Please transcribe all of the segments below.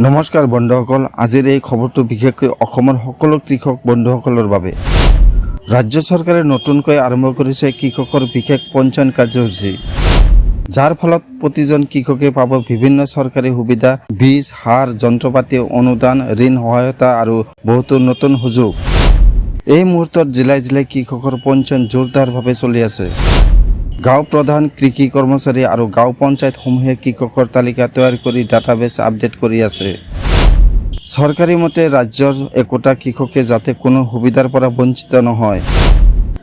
নমস্কাৰ বন্ধুসকল, আজিৰ এই খবৰটো বিশেষকৈ অসমৰ সকলো কৃষক বন্ধুসকলৰ বাবে। ৰাজ্য চৰকাৰে নতুনকৈ আৰম্ভ কৰিছে কৃষকৰ বিশেষ পঞ্জীয়ন কাৰ্যসূচী, যাৰ ফলত প্ৰতিজন কৃষকে পাব বিভিন্ন চৰকাৰী সুবিধা, বীজ, সাৰ, যন্ত্ৰপাতি, অনুদান, ঋণ সহায়তা আৰু বহুতো নতুন সুযোগ। এই মুহূৰ্তত জিলাই জিলাই কৃষকৰ পঞ্জীয়ন জোৰদাৰভাৱে চলি আছে। গাঁও প্ৰধান, কৃষি কৰ্মচাৰী আৰু গাঁও পঞ্চায়তসমূহে কৃষকৰ তালিকা তৈয়াৰ কৰি ডাটাবেছ আপডেট কৰি আছে। চৰকাৰী মতে ৰাজ্যৰ একোটা কৃষকে যাতে কোনো সুবিধাৰ পৰা বঞ্চিত নহয়,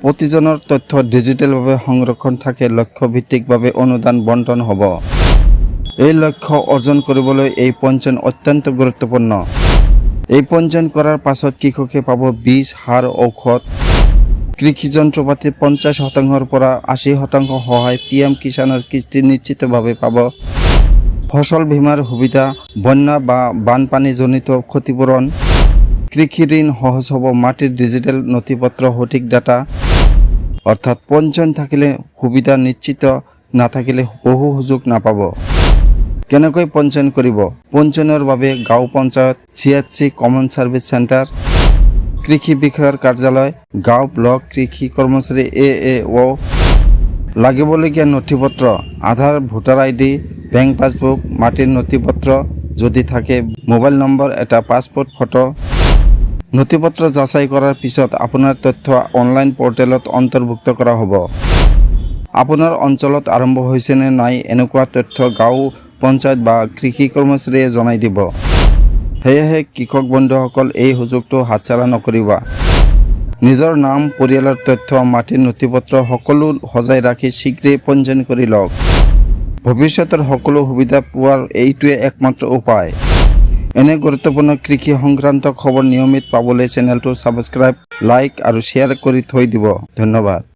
প্ৰতিজনৰ তথ্য ডিজিটেলভাৱে সংৰক্ষণ থাকে, লক্ষ্যভিত্তিকভাৱে অনুদান বণ্টন হ'ব। এই লক্ষ্য অৰ্জন কৰিবলৈ এই পঞ্জীয়ন অত্যন্ত গুৰুত্বপূৰ্ণ। এই পঞ্জীয়ন কৰাৰ পাছত কৃষকে পাব বীজ, সাৰ, ঔষধ, কৃষি যন্ত্ৰপাতি 50% পৰা 80% সহায়, PM-Kisanৰ কিস্তি নিশ্চিতভাৱে পাব, ফচল বীমাৰ সুবিধা, বন্যা বা বানপানীজনিত ক্ষতিপূৰণ, কৃষি ঋণ সহজ হ'ব, মাটিৰ ডিজিটেল নথিপত্ৰ, সঠিক ডাটা, অৰ্থাৎ পঞ্জীয়ন থাকিলে সুবিধা নিশ্চিত, নাথাকিলে বহু সুযোগ নাপাব। কেনেকৈ পঞ্জীয়ন কৰিব? পঞ্জীয়নৰ বাবে গাঁও panchayat, CHC common service centre, কৃষি বিষয়াৰ কাৰ্যালয়, গাঁও ব্লক কৃষি কৰ্মচাৰী AAO। লাগিবলগীয়া নথিপত্ৰ: আধাৰ, ভোটাৰ ID, বেংক পাছবুক, মাটিৰ নথিপত্ৰ যদি থাকে, মোবাইল নম্বৰ, এটা পাছপোৰ্ট ফটো। নথিপত্ৰ যাচাই কৰাৰ পিছত আপোনাৰ তথ্য অনলাইন পৰ্টেলত অন্তৰ্ভুক্ত কৰা হ'ব। আপোনাৰ অঞ্চলত আৰম্ভ হৈছে নে নাই এনেকুৱা তথ্য গাঁও পঞ্চায়ত বা কৃষি কৰ্মচাৰীয়ে জনাই দিব। সেয়েহে কৃষক বন্ধুসকল, এই সুযোগটো হাতছাৰা নকৰিবা। নিজৰ নাম, পৰিয়ালৰ তথ্য, মাটিৰ নথিপত্ৰ সকলো সজাই ৰাখি শীঘ্ৰেই পঞ্জীয়ন কৰি লওক। ভৱিষ্যতৰ সকলো সুবিধা পোৱাৰ এইটোৱে একমাত্ৰ উপায়। এনে গুৰুত্বপূৰ্ণ কৃষি সংক্ৰান্ত খবৰ নিয়মিত পাবলৈ চেনেলটো ছাবস্ক্ৰাইব, লাইক আৰু শ্বেয়াৰ কৰি থৈ দিব। ধন্যবাদ।